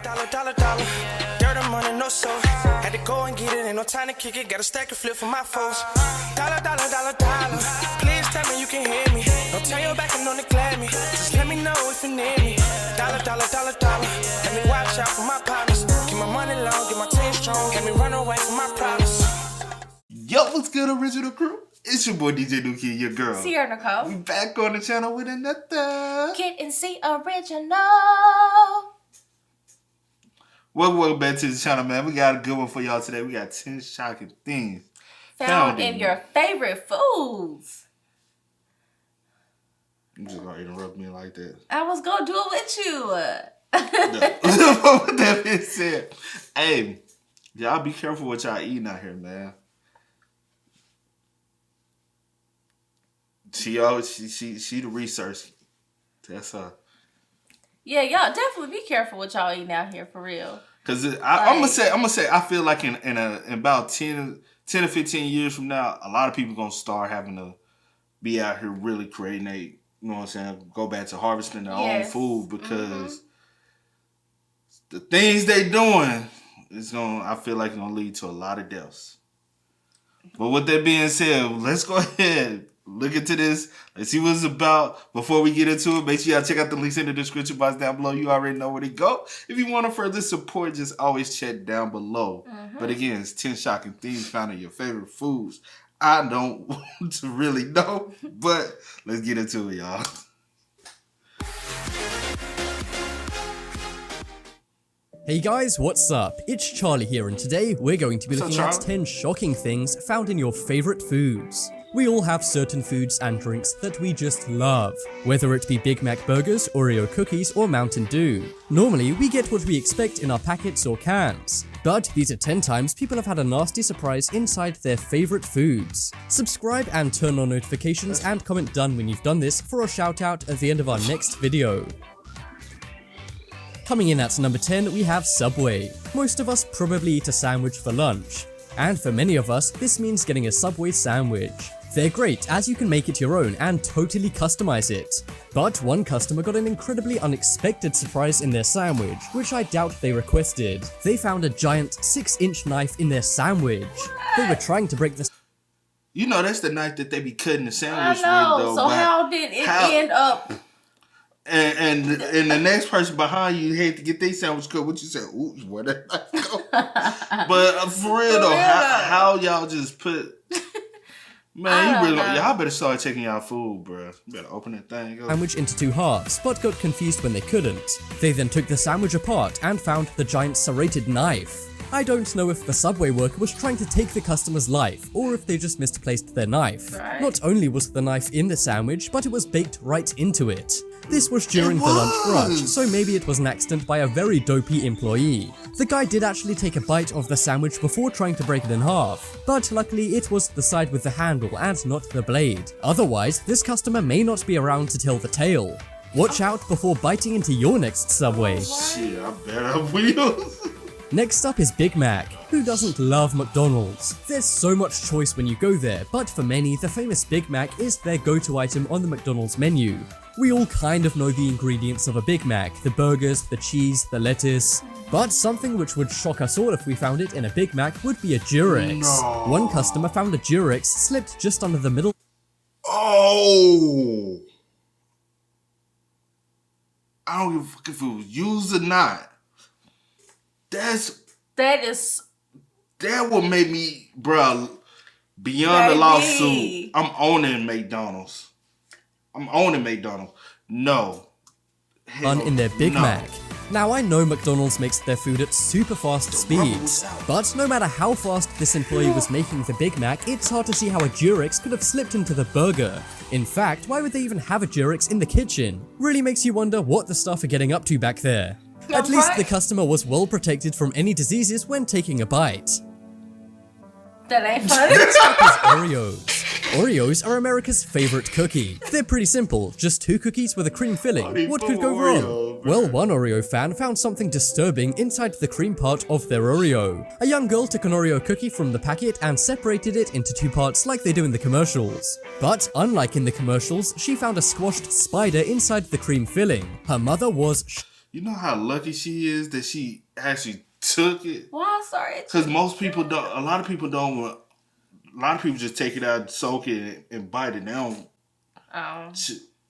Dollar. Dirt and money, no soul. Had to go and get it, ain't no time to kick it. Got a stack and flip for my foes. Dollar. Please tell me you can hear me. Don't turn your back and don't neglect me. Just let me know if you need me. Dollar. Let me watch out for my partners. Keep my money long, get my team strong. Let me run away from my problems. Yo, what's good, original crew? It's your boy DJ Nuki, your girl. Sierra Nicole. We back on the channel with another Kid and C original. Welcome back to the channel, man. We got a good one for y'all today. We got 10 shocking things Found in your favorite foods. You just gonna interrupt me like that. I was gonna do it with you. With that being said, hey, y'all be careful what y'all eating out here, man. She the research. That's her. Yeah, y'all definitely be careful what y'all eating out here for real. Cause I'm gonna say I feel like in about 10 to 15 years from now, a lot of people gonna start having to be out here really creating you know what I'm saying, go back to harvesting their own food because the things they doing I feel like it's gonna lead to a lot of deaths. But with that being said, let's go ahead. Look into this. Let's see what it's about. Before we get into it, make sure y'all check out the links in the description box down below. You already know where to go. If you want to further support, just always check down below. But again, it's 10 shocking things found in your favorite foods. I don't want to really know, but let's get into it, y'all. Hey guys, what's up? It's Charlie here, and today we're going to be looking at 10 shocking things found in your favorite foods. We all have certain foods and drinks that we just love, whether it be Big Mac burgers, Oreo cookies, or Mountain Dew. Normally, we get what we expect in our packets or cans, but these are 10 times people have had a nasty surprise inside their favorite foods. Subscribe and turn on notifications and comment done when you've done this for a shout out at the end of our next video. Coming in at number 10, we have Subway. Most of us probably eat a sandwich for lunch, and for many of us, this means getting a Subway sandwich. They're great as you can make it your own and totally customize it. But one customer got an incredibly unexpected surprise in their sandwich, which I doubt they requested. They found a giant 6-inch knife in their sandwich. They were trying to break this. You know that's the knife that they be cutting the sandwich I know. with, though. So how did it end up? And the next person behind you had to get their sandwich cut. What you said? Oops, where that knife go? But for real though, how y'all just put? Man, y'all better start checking y'all food, bro. You better open that thing up. Sandwich into 2 halves, but got confused when they couldn't. They then took the sandwich apart and found the giant serrated knife. I don't know if the Subway worker was trying to take the customer's life, or if they just misplaced their knife. Right. Not only was the knife in the sandwich, but it was baked right into it. This was during the lunch rush, so maybe it was an accident by a very dopey employee. The guy did actually take a bite of the sandwich before trying to break it in half, but luckily it was the side with the handle and not the blade. Otherwise, this customer may not be around to tell the tale. Watch out before biting into your next Subway. Shit, I bet I will. Next up is Big Mac. Who doesn't love McDonald's? There's so much choice when you go there, but for many, the famous Big Mac is their go-to item on the McDonald's menu. We all kind of know the ingredients of a Big Mac, the burgers, the cheese, the lettuce, but something which would shock us all if we found it in a Big Mac would be a Durex. No. One customer found a Durex slipped just under the middle. Oh! I don't give a fuck if it was used or not. That would make me, bro, beyond the lawsuit. I'm owning McDonald's. No. Hell, in their Big Mac. Now I know McDonald's makes their food at super fast speeds, but no matter how fast this employee was making the Big Mac, it's hard to see how a Durex could have slipped into the burger. In fact, why would they even have a Durex in the kitchen? Really makes you wonder what the staff are getting up to back there. At least the customer was well protected from any diseases when taking a bite. That ain't funny. Next up is Oreos. Oreos are America's favorite cookie. They're pretty simple, just 2 cookies with a cream filling. What could go wrong? Well, one Oreo fan found something disturbing inside the cream part of their Oreo. A young girl took an Oreo cookie from the packet and separated it into 2 parts like they do in the commercials. But unlike in the commercials, she found a squashed spider inside the cream filling. Her mother was You know how lucky she is that she actually took it? Why? Sorry. Because most people don't. A lot of people don't want. A lot of people just take it out, soak it, and bite it. They don't. Oh.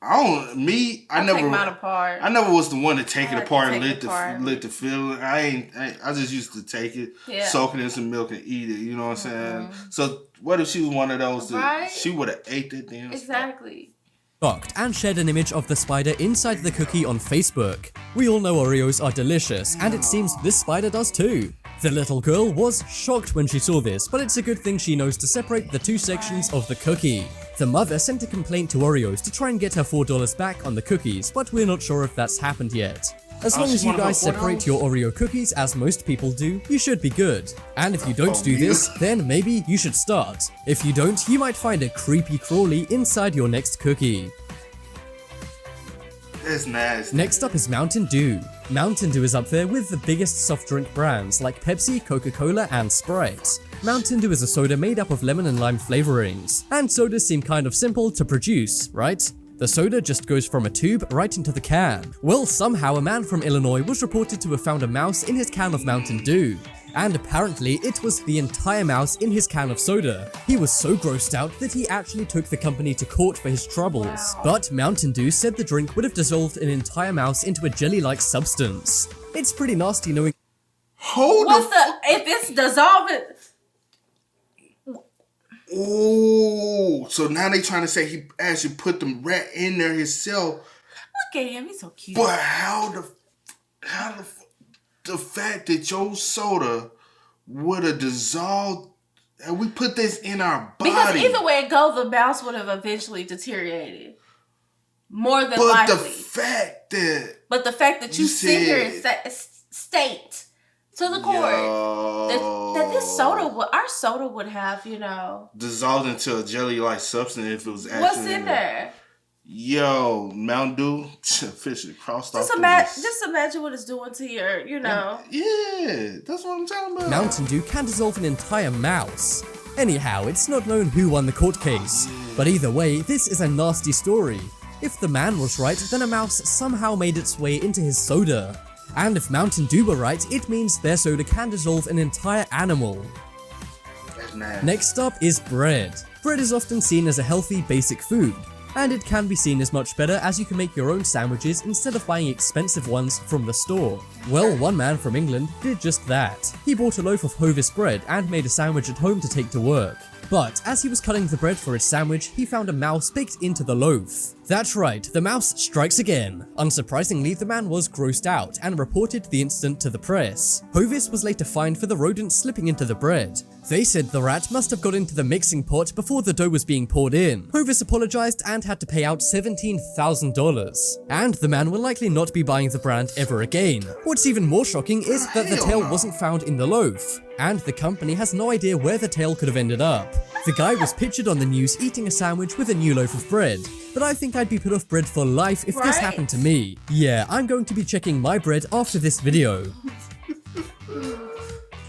I don't. Me, I never. Take mine apart. I never was the one to take it apart and take let the feeling. I just used to take it, soak it in some milk and eat it. You know what I'm saying? So what if she was one of those that she would have ate that damn Exactly. Shocked and shared an image of the spider inside the cookie on Facebook. We all know Oreos are delicious, and it seems this spider does too. The little girl was shocked when she saw this, but it's a good thing she knows to separate the two sections of the cookie. The mother sent a complaint to Oreos to try and get her $4 back on the cookies, but we're not sure if that's happened yet. As long as you guys separate your Oreo cookies as most people do, you should be good. And if you don't do this, then maybe you should start. If you don't, you might find a creepy crawly inside your next cookie. That's nasty. Next up is Mountain Dew. Mountain Dew is up there with the biggest soft drink brands like Pepsi, Coca-Cola, and Sprite. Mountain Dew is a soda made up of lemon and lime flavorings, and sodas seem kind of simple to produce, right? The soda just goes from a tube right into the can. Well, somehow a man from Illinois was reported to have found a mouse in his can of Mountain Dew. And apparently it was the entire mouse in his can of soda. He was so grossed out that he actually took the company to court for his troubles. But Mountain Dew said the drink would have dissolved an entire mouse into a jelly-like substance. It's pretty nasty knowing— if it's dissolving? Oh, so now they trying to say he actually put the rat in there himself. Look at him, he's so cute. But how the fact that your soda would have dissolved, and we put this in our body. Because either way it goes, the mouse would have eventually deteriorated. More than likely. But the fact that you sit here and state to the court that this our soda would have, dissolved into a jelly-like substance if it was actually what's in there. Yo, Mountain Dew, officially crossed off. Just imagine what it's doing to your, Yeah, that's what I'm talking about. Mountain Dew can dissolve an entire mouse. Anyhow, it's not known who won the court case. But either way, this is a nasty story. If the man was right, then a mouse somehow made its way into his soda. And if Mountain Dew were right, it means their soda can dissolve an entire animal. That's nasty. Next up is bread. Bread is often seen as a healthy, basic food. And it can be seen as much better as you can make your own sandwiches instead of buying expensive ones from the store. Well, one man from England did just that. He bought a loaf of Hovis bread and made a sandwich at home to take to work. But as he was cutting the bread for his sandwich, he found a mouse baked into the loaf. That's right, the mouse strikes again. Unsurprisingly, the man was grossed out and reported the incident to the press. Hovis was later fined for the rodent slipping into the bread. They said the rat must have got into the mixing pot before the dough was being poured in. Hovis apologized and had to pay out $17,000. And the man will likely not be buying the brand ever again. What's even more shocking is that the tail wasn't found in the loaf. And the company has no idea where the tail could have ended up. The guy was pictured on the news eating a sandwich with a new loaf of bread. But I think I'd be put off bread for life if this happened to me. Yeah, I'm going to be checking my bread after this video.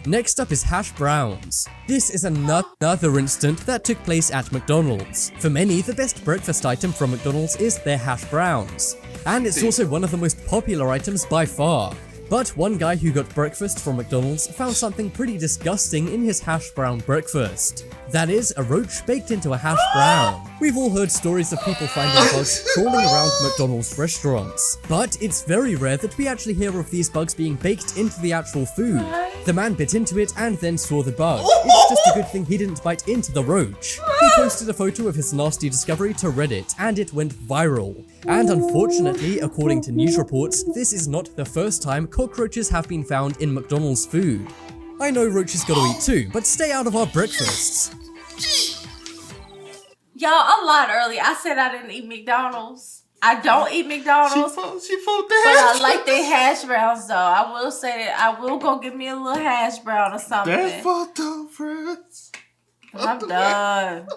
Next up is hash browns. This is another incident that took place at McDonald's. For many, the best breakfast item from McDonald's is their hash browns. And it's also one of the most popular items by far. But one guy who got breakfast from McDonald's found something pretty disgusting in his hash brown breakfast. That is, a roach baked into a hash brown. We've all heard stories of people finding bugs crawling around McDonald's restaurants. But it's very rare that we actually hear of these bugs being baked into the actual food. The man bit into it and then saw the bug. It's just a good thing he didn't bite into the roach. He posted a photo of his nasty discovery to Reddit and it went viral. And unfortunately, according to news reports, this is not the first time cockroaches have been found in McDonald's food. I know roaches gotta eat too, but stay out of our breakfasts. Y'all, I lied earlier. I said I didn't eat McDonald's. I don't eat McDonald's. She fought but I like their hash browns though. I will say that I will go get me a little hash brown or something. That's fucked up, friends. I'm done.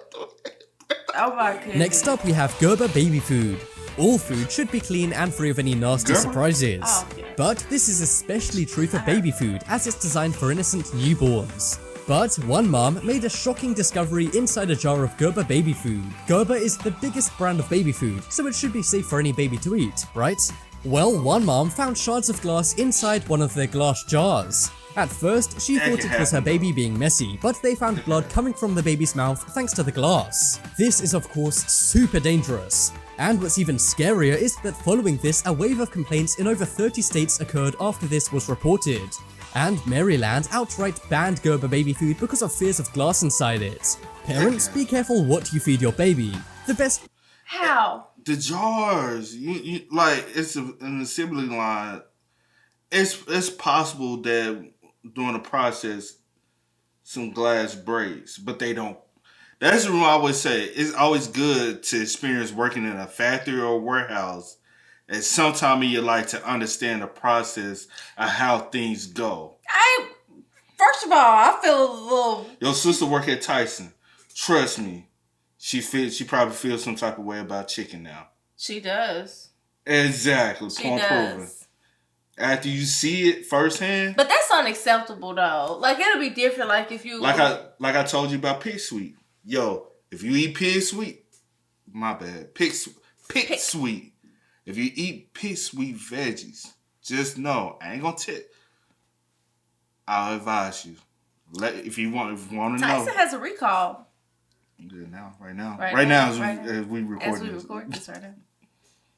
Oh my goodness. Next up we have Gerber baby food. All food should be clean and free of any nasty surprises. Oh, yeah. But this is especially true for baby food as it's designed for innocent newborns. But one mom made a shocking discovery inside a jar of Gerber baby food. Gerber is the biggest brand of baby food, so it should be safe for any baby to eat, right? Well, one mom found shards of glass inside one of their glass jars. At first, she thought it was her baby being messy, but they found blood coming from the baby's mouth thanks to the glass. This is of course super dangerous. And what's even scarier is that following this, a wave of complaints in over 30 states occurred after this was reported. And Maryland outright banned Gerber baby food because of fears of glass inside it. Parents, be careful what you feed your baby. The best... How? The jars, you like it's an assembly line. It's possible that during the process, some glass breaks, but they don't. That's the reason I always say it's always good to experience working in a factory or a warehouse at some time in your life to understand the process of how things go. First of all, I feel a little... Your sister work at Tyson. Trust me, she probably feels some type of way about chicken now. She does. Exactly. She Point does. proven. After you see it firsthand. But that's unacceptable though. Like it'll be different. Like if you like I told you about pig sweet. Yo, if you eat pig sweet, my bad. Pig sweet. If you eat pig sweet veggies, just know I ain't gonna tell. I'll advise you. If you want to know. Tyson has a recall. Good now, right Right now, now, as we record this right now.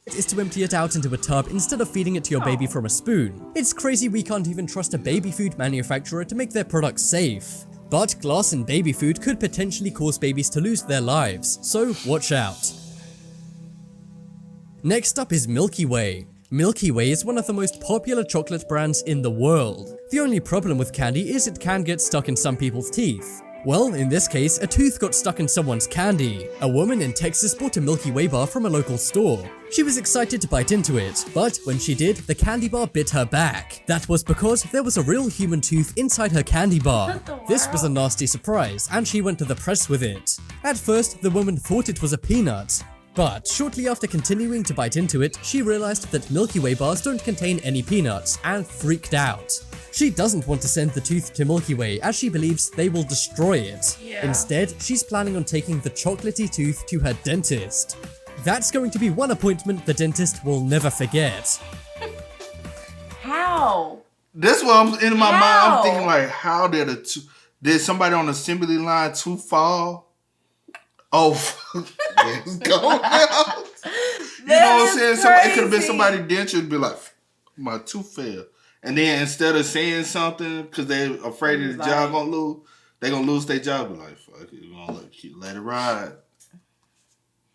is to empty it out into a tub instead of feeding it to your baby from a spoon. It's crazy we can't even trust a baby food manufacturer to make their products safe. But glass in baby food could potentially cause babies to lose their lives, so watch out. Next up is Milky Way. Milky Way is one of the most popular chocolate brands in the world. The only problem with candy is it can get stuck in some people's teeth. Well, in this case, a tooth got stuck in someone's candy. A woman in Texas bought a Milky Way bar from a local store. She was excited to bite into it, but when she did, the candy bar bit her back. That was because there was a real human tooth inside her candy bar. This was a nasty surprise, and she went to the press with it. At first, the woman thought it was a peanut. But shortly after continuing to bite into it, she realized that Milky Way bars don't contain any peanuts, and freaked out. She doesn't want to send the tooth to Milky Way as she believes they will destroy it. Yeah. Instead, she's planning on taking the chocolatey tooth to her dentist. That's going to be one appointment the dentist will never forget. How? That's what I'm in my mind. How? I'm thinking like, how did somebody on the assembly line tooth fall? Oh, let's go now. You know what I'm saying? It could have been somebody denture and be like, my tooth fell. And then instead of saying something because they're afraid of the job gonna lose, they're gonna lose their job. Be like, fuck it, we're gonna let it ride.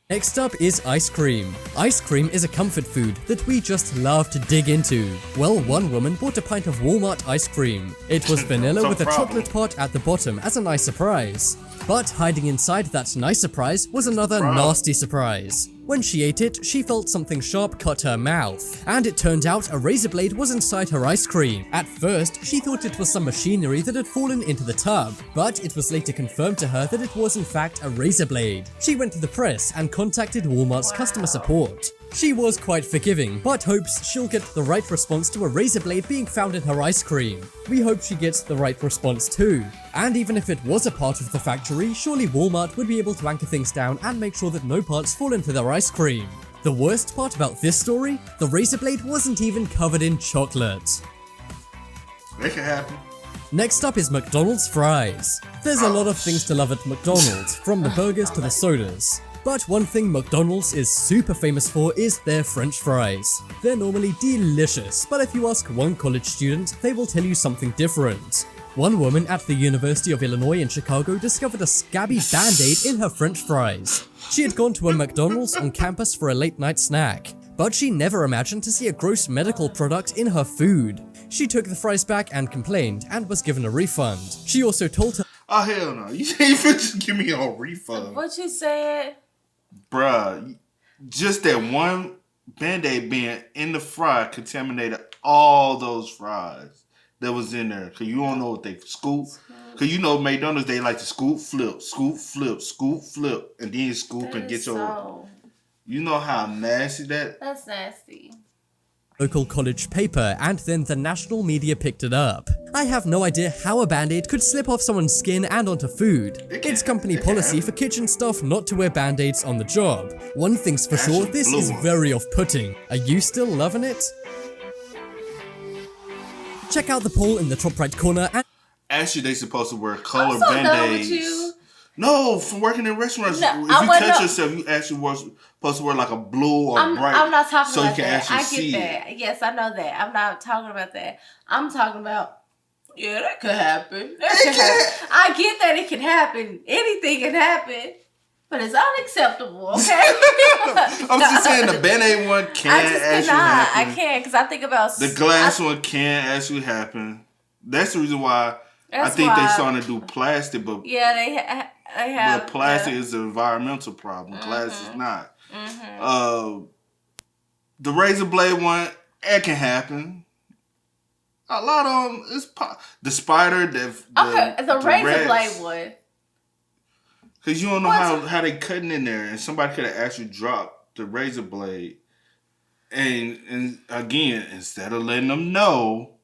Next up is ice cream. Ice cream is a comfort food that we just love to dig into. Well, one woman bought a pint of Walmart ice cream. It was vanilla with a chocolate part at the bottom as a nice surprise. But hiding inside that nice surprise was another nasty surprise. When she ate it, she felt something sharp cut her mouth, and it turned out a razor blade was inside her ice cream. At first, she thought it was some machinery that had fallen into the tub, but it was later confirmed to her that it was in fact a razor blade. She went to the press and contacted Walmart's customer support. She was quite forgiving, but hopes she'll get the right response to a razor blade being found in her ice cream. We hope she gets the right response too. And even if it was a part of the factory, surely Walmart would be able to anchor things down and make sure that no parts fall into their ice cream. The worst part about this story? The razor blade wasn't even covered in chocolate. That can happen. Next up is McDonald's Fries. There's a lot of things to love at McDonald's, from the burgers to the sodas. But one thing McDonald's is super famous for is their French fries. They're normally delicious, but if you ask one college student, they will tell you something different. One woman at the University of Illinois in Chicago discovered a scabby band-aid in her French fries. She had gone to a McDonald's on campus for a late-night snack, but she never imagined to see a gross medical product in her food. She took the fries back and complained, and was given a refund. She also told her, "Oh hell no, you ain't finna just give me a refund." What you said? Bruh, just that one Band-Aid being in the fry contaminated all those fries that was in there. Cause you don't know what they scoop. Cause you know McDonald's, they like to scoop, flip, and then scoop and get your... You know how nasty that... That's nasty. local college paper, and then the national media picked it up. I have no idea how a band-aid could slip off someone's skin and onto food. It's company policy for kitchen staff not to wear band-aids on the job. One thing's for sure, this is very off-putting. Are you still loving it? Check out the poll in the top right corner and Actually, they supposed to wear color I'm so done band-aids. with you. No, from working in restaurants, No, if you cut yourself, you actually were supposed to wear like a blue or bright. I'm not talking so about you can that. actually I get see that. it. Yes, I know that. I'm not talking about that. I'm talking about, yeah, that could happen. That could happen. I get that it can happen. Anything can happen. But it's unacceptable, okay? I'm just saying the Band-Aid one can actually happen. I can't, because I think about... The glass one can actually happen. That's the reason why I think they're starting to do plastic, but yeah, they have. But plastic is an environmental problem. Glass is not. The razor blade one, it can happen. A lot of them, the spider, the razor blade one. Because you don't know how they cutting in there, and somebody could have actually dropped the razor blade. And again, instead of letting them know,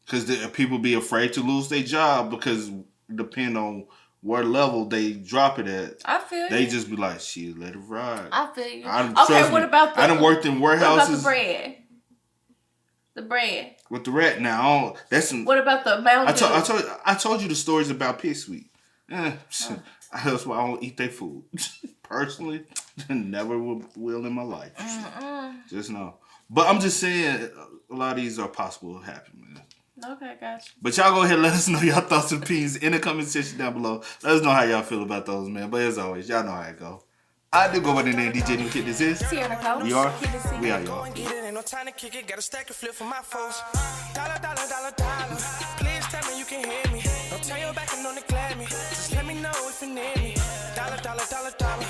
because people be afraid to lose their job because depending on what level they drop it at. I feel they you. just be like, shit, let it ride. I feel you. Okay, what about the... I done worked in warehouses. What about the bread? The bread. With the rat now, what about the Mountain Dew? I told you the stories about Pig Sweet. That's why I don't eat their food. Personally, never will in my life. Just know. But I'm just saying, a lot of these are possible to happen, man. Okay, gotcha. But y'all go ahead and let us know y'all thoughts and opinions in the comment section down below. Let us know how y'all feel about those, man. But as always, y'all know how it go. I do go by the name DJ New Kid. This is Sierra Cole. We are y'all. Ain't no time to kick it, got a stack of flip for my folks. Dollar, dollar, dollar, dollar. Please tell me you can hear me. Don't turn your back and don't neglect me. Just let me know if you need me. Dollar, dollar, dollar, dollar.